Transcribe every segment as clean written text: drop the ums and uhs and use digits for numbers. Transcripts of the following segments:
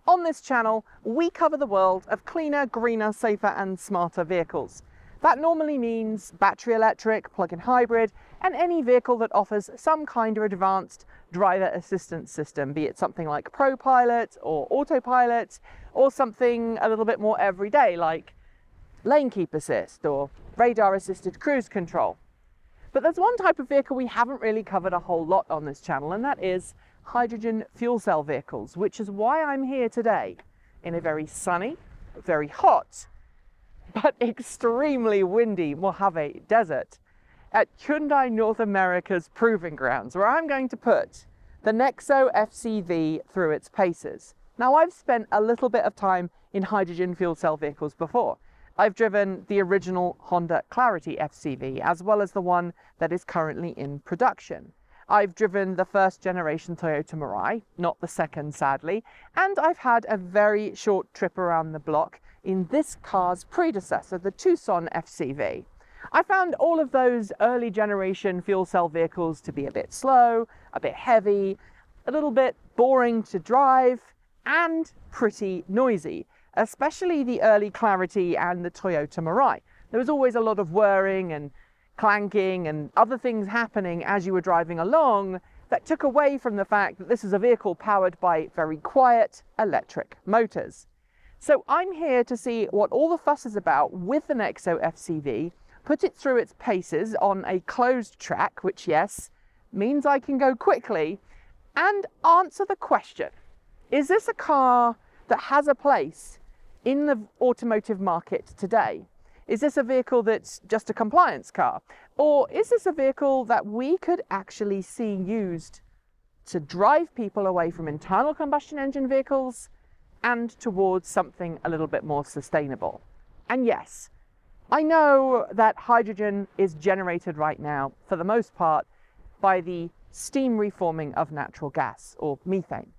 On this channel, we cover the world of cleaner, greener, safer and smarter vehicles. That normally means battery electric, plug-in hybrid, and any vehicle that offers some kind of advanced driver assistance system, be it something like ProPilot or Autopilot, or something a little bit more everyday like lane keep assist or radar assisted cruise control. But there's one type of vehicle we haven't really covered a whole lot on this channel, and that is hydrogen fuel cell vehicles, which is why I'm here today in a very sunny, very hot, but extremely windy Mojave Desert at Hyundai North America's proving grounds, where I'm going to put the Nexo FCV through its paces. Now, I've spent a little bit of time in hydrogen fuel cell vehicles before. I've driven the original Honda Clarity FCV, as well as the one that is currently in production. I've driven the first generation Toyota Mirai, not the second sadly, and I've had a very short trip around the block in this car's predecessor, the Tucson FCV. I found all of those early generation fuel cell vehicles to be a bit slow, a bit heavy, a little bit boring to drive, and pretty noisy, especially the early Clarity and the Toyota Mirai. There was always a lot of whirring and clanking and other things happening as you were driving along that took away from the fact that this is a vehicle powered by very quiet electric motors. So I'm here to see what all the fuss is about with the Nexo FCV, put it through its paces on a closed track, which yes, means I can go quickly, and answer the question, is this a car that has a place in the automotive market today? Is this a vehicle that's just a compliance car? Or is this a vehicle that we could actually see used to drive people away from internal combustion engine vehicles and towards something a little bit more sustainable? And yes, I know that hydrogen is generated right now, for the most part, by the steam reforming of natural gas, or methane.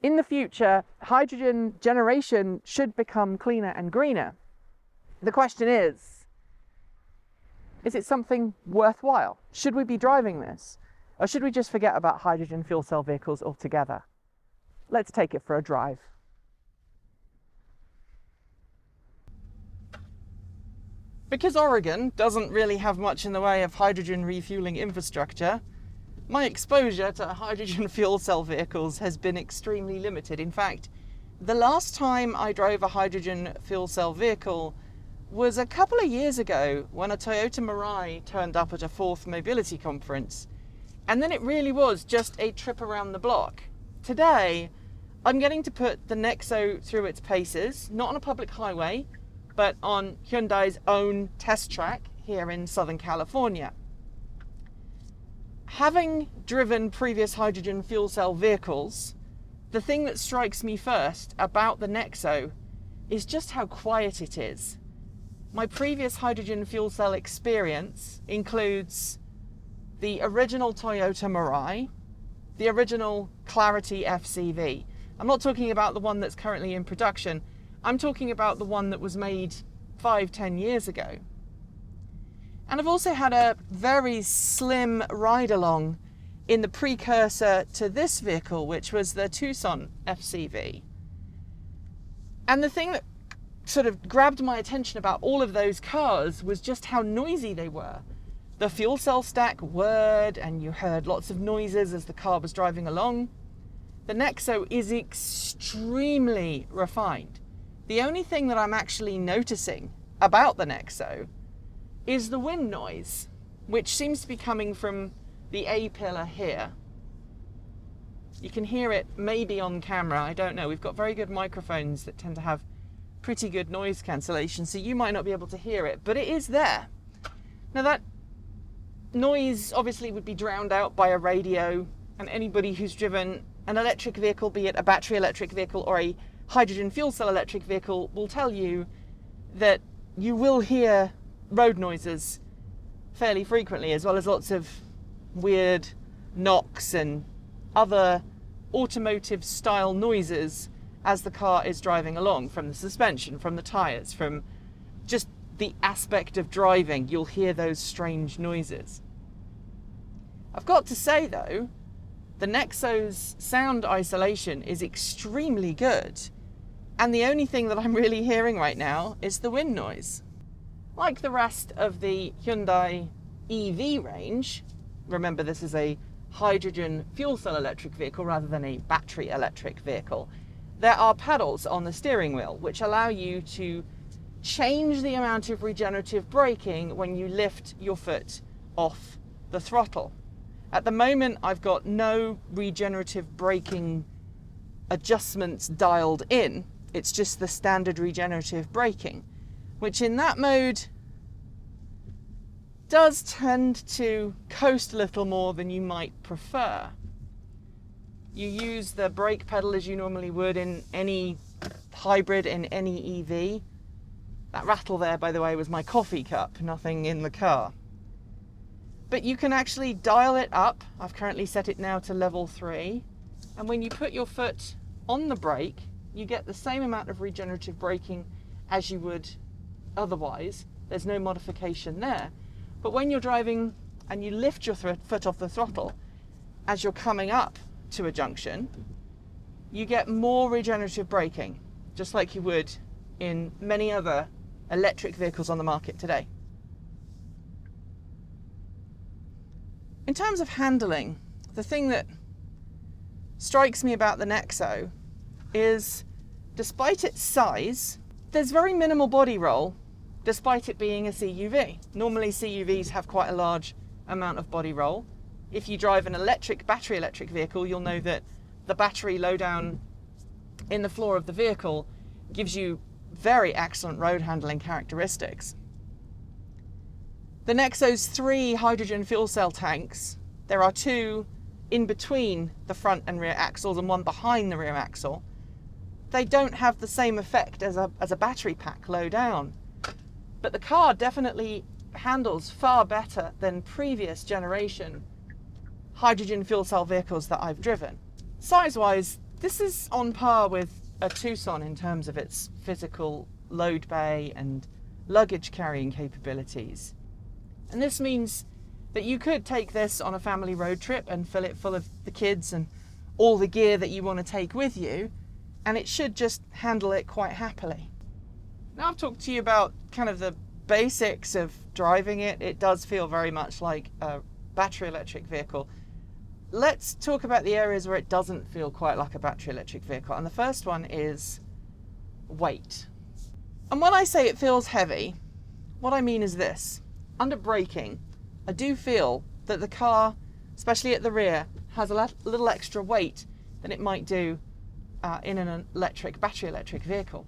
In the future, hydrogen generation should become cleaner and greener. The question is it something worthwhile? Should we be driving this? Or should we just forget about hydrogen fuel cell vehicles altogether? Let's take it for a drive. Because Oregon doesn't really have much in the way of hydrogen refueling infrastructure, my exposure to hydrogen fuel cell vehicles has been extremely limited. In fact, the last time I drove a hydrogen fuel cell vehicle was a couple of years ago when a Toyota Mirai turned up at a fourth mobility conference. And then it really was just a trip around the block. Today, I'm getting to put the Nexo through its paces, not on a public highway, but on Hyundai's own test track here in Southern California. Having driven previous hydrogen fuel cell vehicles, the thing that strikes me first about the Nexo is just how quiet it is. My previous hydrogen fuel cell experience includes the original Toyota Mirai, the original Clarity FCV. I'm not talking about the one that's currently in production. I'm talking about the one that was made 5-10 years ago. And I've also had a very slim ride-along in the precursor to this vehicle, which was the Tucson FCV. And the thing that sort of grabbed my attention about all of those cars was just how noisy they were. The fuel cell stack whirred and you heard lots of noises as the car was driving along. The Nexo is extremely refined. The only thing that I'm actually noticing about the Nexo is the wind noise, which seems to be coming from the A-pillar here. You can hear it maybe on camera, I don't know. We've got very good microphones that tend to have pretty good noise cancellation, so you might not be able to hear it, but it is there. Now that noise obviously would be drowned out by a radio, and anybody who's driven an electric vehicle, be it a battery electric vehicle or a hydrogen fuel cell electric vehicle, will tell you that you will hear road noises fairly frequently, as well as lots of weird knocks and other automotive style noises as the car is driving along, from the suspension, from the tires, from just the aspect of driving. You'll hear those strange noises. I've got to say though, The Nexo's sound isolation is extremely good, and the only thing that I'm really hearing right now is the wind noise. Like the rest of the Hyundai EV range, remember this is a hydrogen fuel cell electric vehicle rather than a battery electric vehicle, there are pedals on the steering wheel which allow you to change the amount of regenerative braking when you lift your foot off the throttle. At the moment, I've got no regenerative braking adjustments dialed in. It's just the standard regenerative braking, which in that mode does tend to coast a little more than you might prefer. You use the brake pedal as you normally would in any hybrid, in any EV. That rattle there, by the way, was my coffee cup, nothing in the car. But you can actually dial it up. I've currently set it now to level 3. And when you put your foot on the brake, you get the same amount of regenerative braking as you would otherwise. There's no modification there. But when you're driving and you lift your foot off the throttle as you're coming up to a junction, you get more regenerative braking, just like you would in many other electric vehicles on the market today. In terms of handling, the thing that strikes me about the Nexo is, despite its size, there's very minimal body roll, despite it being a CUV. Normally CUVs have quite a large amount of body roll. If you drive an battery electric vehicle, you'll know that the battery lowdown in the floor of the vehicle gives you very excellent road handling characteristics. The Nexo's 3 hydrogen fuel cell tanks, there are 2 in between the front and rear axles and 1 behind the rear axle. They don't have the same effect as a battery pack low down. But the car definitely handles far better than previous generation hydrogen fuel cell vehicles that I've driven. Size-wise, this is on par with a Tucson in terms of its physical load bay and luggage carrying capabilities. And this means that you could take this on a family road trip and fill it full of the kids and all the gear that you want to take with you, and it should just handle it quite happily. Now I've talked to you about kind of the basics of driving it. It does feel very much like a battery electric vehicle. Let's talk about the areas where it doesn't feel quite like a battery electric vehicle. And the first one is weight. And when I say it feels heavy, what I mean is this. Under braking, I do feel that the car, especially at the rear, has a little extra weight than it might do in an battery electric vehicle.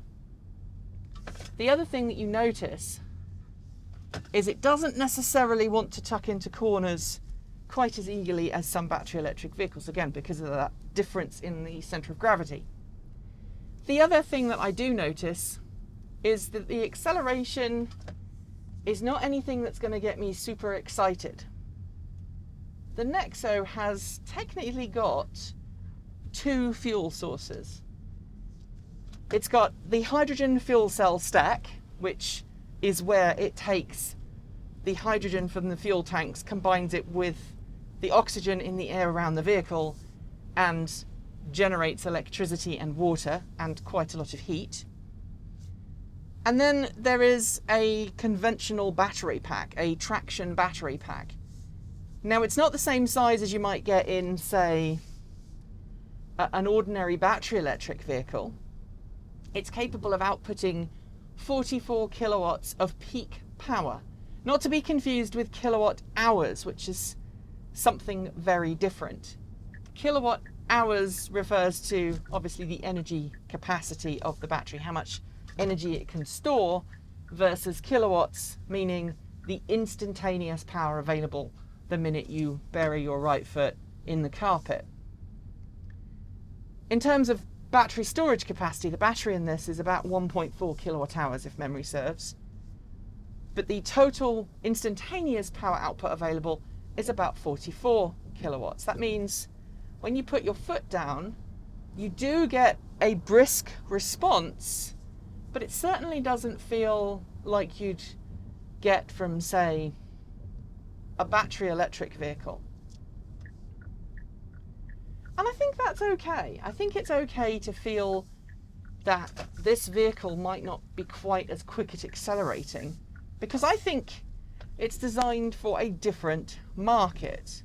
The other thing that you notice is it doesn't necessarily want to tuck into corners quite as eagerly as some battery electric vehicles, again, because of that difference in the centre of gravity. The other thing that I do notice is that the acceleration is not anything that's going to get me super excited. The Nexo has technically got 2 fuel sources. It's got the hydrogen fuel cell stack, which is where it takes the hydrogen from the fuel tanks, combines it with the oxygen in the air around the vehicle, and generates electricity and water and quite a lot of heat. And then there is a conventional battery pack, a traction battery pack. Now, it's not the same size as you might get in, say, an ordinary battery electric vehicle. It's capable of outputting 44 kilowatts of peak power, not to be confused with kilowatt hours, which is something very different. Kilowatt hours refers to, obviously, the energy capacity of the battery, how much energy it can store, versus kilowatts, meaning the instantaneous power available the minute you bury your right foot in the carpet. In terms of battery storage capacity, the battery in this is about 1.4 kilowatt hours if memory serves, but the total instantaneous power output available is about 44 kilowatts. That means when you put your foot down, you do get a brisk response, but it certainly doesn't feel like you'd get from, say, a battery electric vehicle. that's okay. I think it's okay to feel that this vehicle might not be quite as quick at accelerating, because I think it's designed for a different market.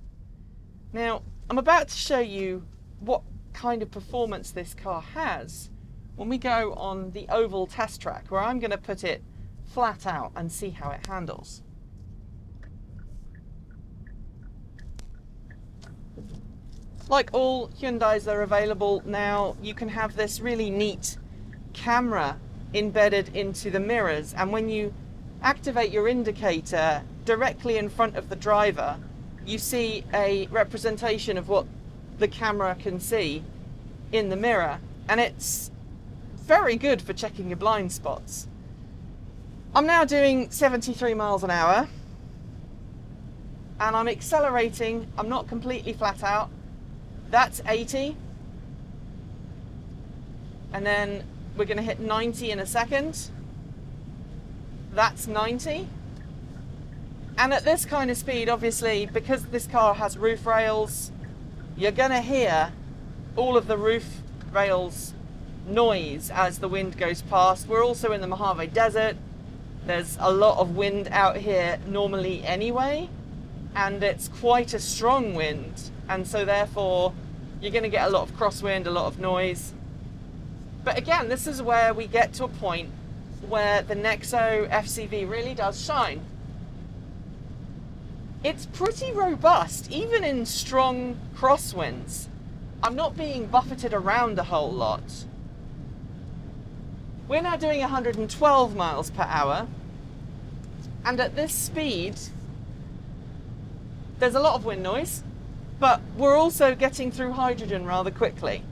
Now, I'm about to show you what kind of performance this car has when we go on the oval test track, where I'm going to put it flat out and see how it handles. Like all Hyundais that are available now, you can have this really neat camera embedded into the mirrors, and when you activate your indicator directly in front of the driver, you see a representation of what the camera can see in the mirror, and it's very good for checking your blind spots. I'm now doing 73 miles an hour and I'm accelerating. I'm not completely flat out. That's 80, and then we're going to hit 90 in a second. That's 90. And at this kind of speed, obviously, because this car has roof rails, you're going to hear all of the roof rails noise as the wind goes past. We're also in the Mojave Desert. There's a lot of wind out here normally anyway, and it's quite a strong wind, and so therefore you're going to get a lot of crosswind, a lot of noise. But again, this is where we get to a point where the Nexo FCV really does shine. It's pretty robust, even in strong crosswinds. I'm not being buffeted around a whole lot. We're now doing 112 miles per hour, and at this speed, there's a lot of wind noise, but we're also getting through hydrogen rather quickly.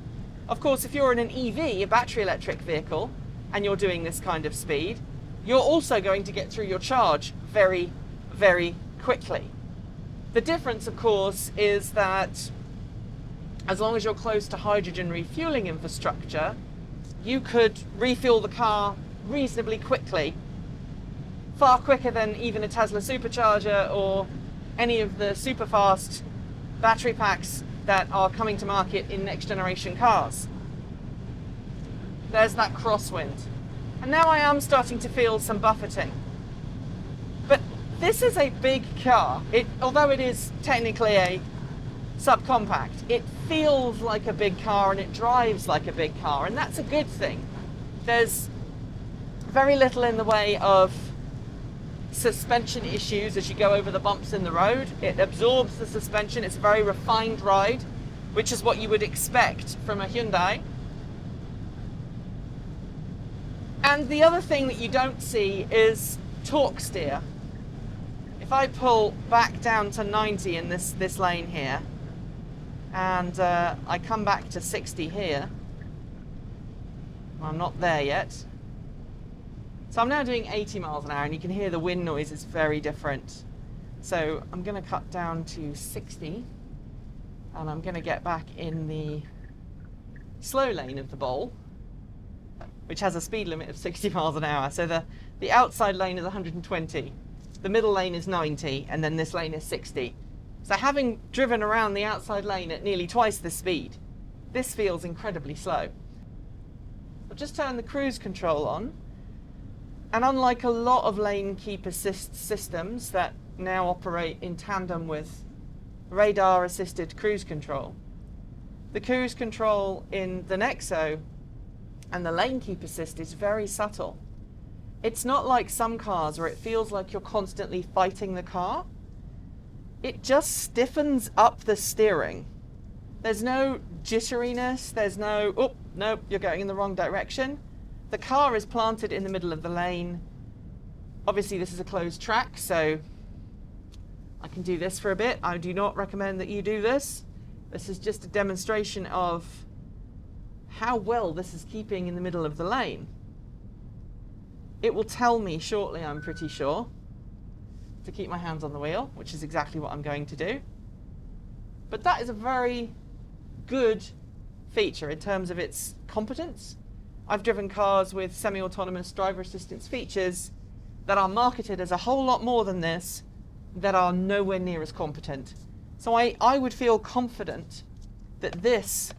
Of course, if you're in an EV, a battery electric vehicle, and you're doing this kind of speed, you're also going to get through your charge very, very quickly. The difference, of course, is that as long as you're close to hydrogen refueling infrastructure, you could refuel the car reasonably quickly, far quicker than even a Tesla supercharger or any of the super fast battery packs that are coming to market in next generation cars. There's that crosswind. And now I am starting to feel some buffeting. But this is a big car. Although it is technically a subcompact, it feels like a big car and it drives like a big car, and that's a good thing. There's very little in the way of suspension issues as you go over the bumps in the road. It absorbs the suspension. It's a very refined ride, which is what you would expect from a Hyundai. And the other thing that you don't see is torque steer. If I pull back down to 90 in this lane here, and I come back to 60 here, I'm not there yet. So I'm now doing 80 miles an hour, and you can hear the wind noise is very different. So I'm going to cut down to 60, and I'm going to get back in the slow lane of the bowl, which has a speed limit of 60 miles an hour. So the outside lane is 120, the middle lane is 90, and then this lane is 60. So having driven around the outside lane at nearly twice the speed, this feels incredibly slow. I'll just turn the cruise control on, and unlike a lot of lane keep assist systems that now operate in tandem with radar assisted cruise control, the cruise control in the Nexo and the lane keep assist is very subtle. It's not like some cars where it feels like you're constantly fighting the car. It just stiffens up the steering. There's no jitteriness, there's no, oh, nope, you're going in the wrong direction. The car is planted in the middle of the lane. Obviously this is a closed track, so I can do this for a bit. I do not recommend that you do this. This is just a demonstration of how well this is keeping in the middle of the lane. It will tell me shortly, I'm pretty sure, to keep my hands on the wheel, which is exactly what I'm going to do. But that is a very good feature in terms of its competence. I've driven cars with semi-autonomous driver assistance features that are marketed as a whole lot more than this, that are nowhere near as competent. So I would feel confident that this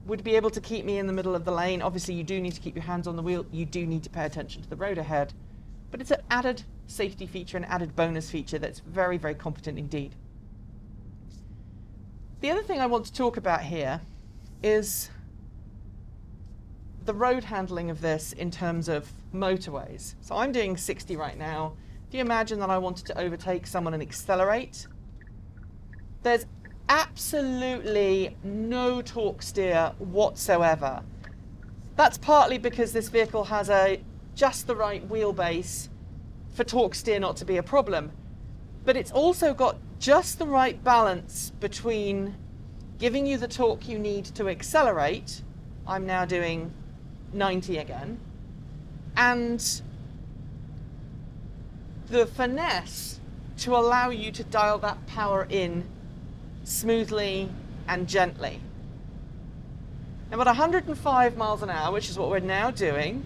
would be able to keep me in the middle of the lane. Obviously, you do need to keep your hands on the wheel. You do need to pay attention to the road ahead. But it's an added safety feature, an added bonus feature that's very, very competent indeed. The other thing I want to talk about here is the road handling of this in terms of motorways. So I'm doing 60 right now. If you imagine that I wanted to overtake someone and accelerate, there's absolutely no torque steer whatsoever. That's partly because this vehicle has just the right wheelbase for torque steer not to be a problem, but it's also got just the right balance between giving you the torque you need to accelerate. I'm now doing 90 again, and the finesse to allow you to dial that power in smoothly and gently. Now at 105 miles an hour, which is what we're now doing,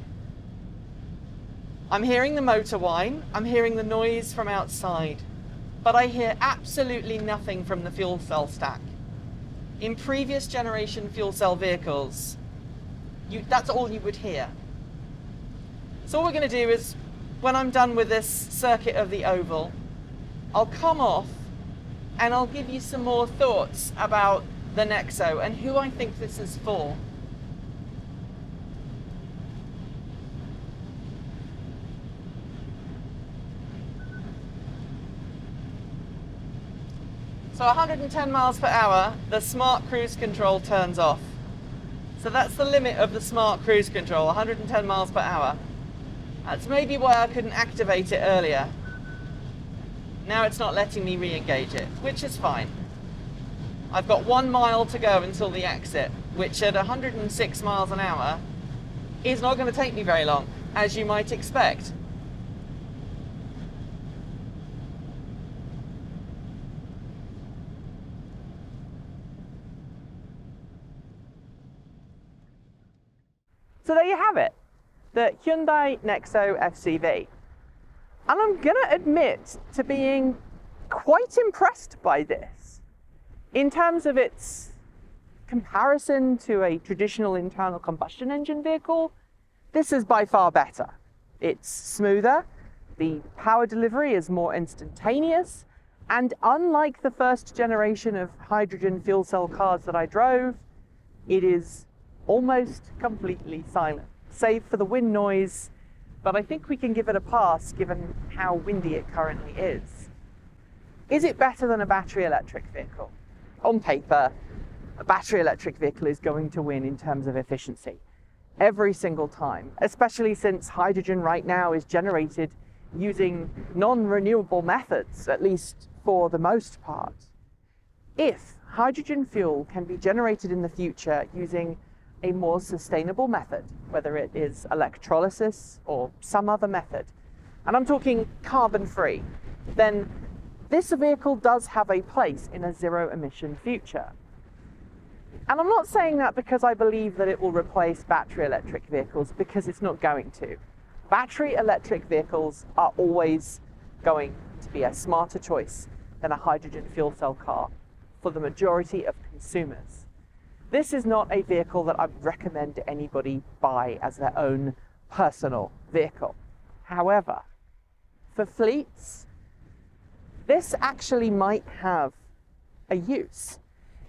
I'm hearing the motor whine, I'm hearing the noise from outside, but I hear absolutely nothing from the fuel cell stack. In previous generation fuel cell vehicles, that's all you would hear. So what we're going to do is, when I'm done with this circuit of the oval, I'll come off and I'll give you some more thoughts about the Nexo and who I think this is for. So 110 miles per hour, the smart cruise control turns off. So that's the limit of the smart cruise control, 110 miles per hour. That's maybe why I couldn't activate it earlier. Now it's not letting me re-engage it, which is fine. I've got 1 mile to go until the exit, which at 106 miles an hour is not going to take me very long, as you might expect. So there you have it, the Hyundai Nexo FCV. And I'm going to admit to being quite impressed by this. In terms of its comparison to a traditional internal combustion engine vehicle, this is by far better. It's smoother, the power delivery is more instantaneous, and unlike the first generation of hydrogen fuel cell cars that I drove, it is almost completely silent, save for the wind noise, but I think we can give it a pass given how windy it currently is. Is it better than a battery electric vehicle? On paper, a battery electric vehicle is going to win in terms of efficiency every single time, especially since hydrogen right now is generated using non-renewable methods, at least for the most part. If hydrogen fuel can be generated in the future using a more sustainable method, whether it is electrolysis or some other method, and I'm talking carbon-free, then this vehicle does have a place in a zero-emission future. And I'm not saying that because I believe that it will replace battery electric vehicles, because it's not going to. Battery electric vehicles are always going to be a smarter choice than a hydrogen fuel cell car for the majority of consumers. This is not a vehicle that I'd recommend anybody buy as their own personal vehicle. However, for fleets, this actually might have a use.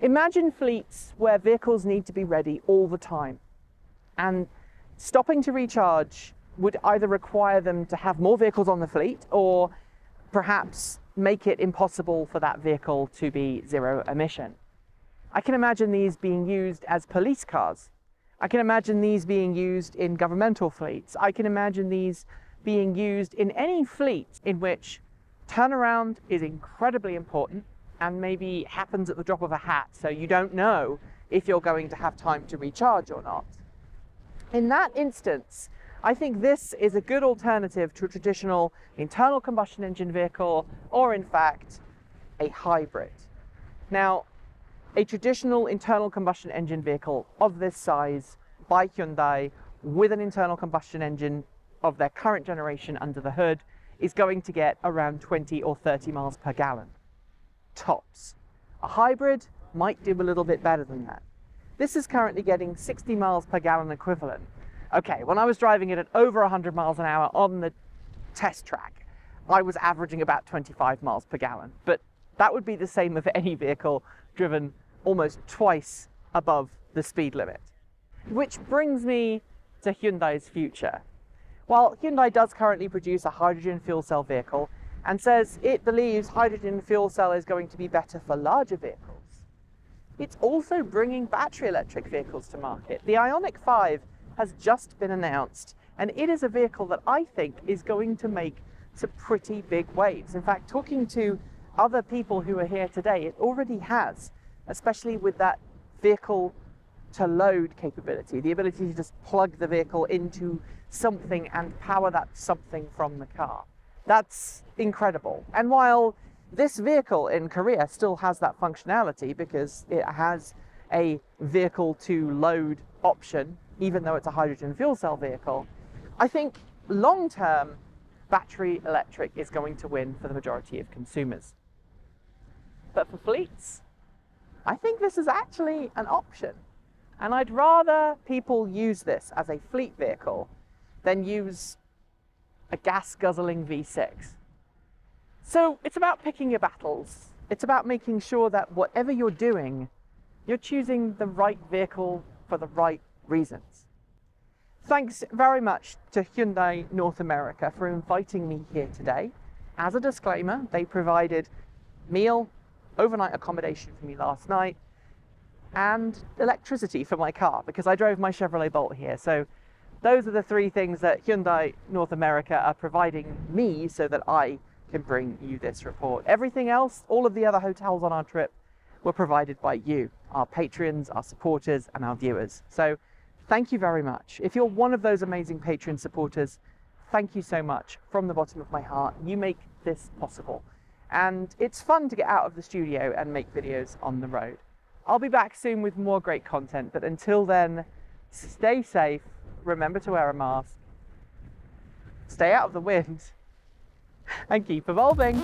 Imagine fleets where vehicles need to be ready all the time, and stopping to recharge would either require them to have more vehicles on the fleet or perhaps make it impossible for that vehicle to be zero emission. I can imagine these being used as police cars. I can imagine these being used in governmental fleets. I can imagine these being used in any fleet in which turnaround is incredibly important and maybe happens at the drop of a hat, so you don't know if you're going to have time to recharge or not. In that instance, I think this is a good alternative to a traditional internal combustion engine vehicle, or in fact, a hybrid. Now, a traditional internal combustion engine vehicle of this size by Hyundai with an internal combustion engine of their current generation under the hood is going to get around 20 or 30 miles per gallon, tops. A hybrid might do a little bit better than that. This is currently getting 60 miles per gallon equivalent. Okay, when I was driving it at over 100 miles an hour on the test track, I was averaging about 25 miles per gallon. But that would be the same of any vehicle driven almost twice above the speed limit. Which brings me to Hyundai's future. While Hyundai does currently produce a hydrogen fuel cell vehicle and says it believes hydrogen fuel cell is going to be better for larger vehicles, it's also bringing battery electric vehicles to market. The Ioniq 5 has just been announced, and it is a vehicle that I think is going to make some pretty big waves. In fact, talking to other people who are here today, it already has, especially with that vehicle to load capability, the ability to just plug the vehicle into something and power that something from the car. That's incredible. And while this vehicle in Korea still has that functionality because it has a vehicle to load option, even though it's a hydrogen fuel cell vehicle, I think long-term battery electric is going to win for the majority of consumers. But for fleets, I think this is actually an option. And I'd rather people use this as a fleet vehicle than use a gas-guzzling V6. So it's about picking your battles. It's about making sure that whatever you're doing, you're choosing the right vehicle for the right reasons. Thanks very much to Hyundai North America for inviting me here today. As a disclaimer, they provided meal, overnight accommodation for me last night, and electricity for my car because I drove my Chevrolet Bolt here. So those are the three things that Hyundai North America are providing me so that I can bring you this report. Everything else, all of the other hotels on our trip, were provided by you, our patrons, our supporters, and our viewers. So thank you very much. If you're one of those amazing patron supporters, thank you so much from the bottom of my heart. You make this possible. And it's fun to get out of the studio and make videos on the road. I'll be back soon with more great content, but until then, stay safe, remember to wear a mask, stay out of the wind, and keep evolving.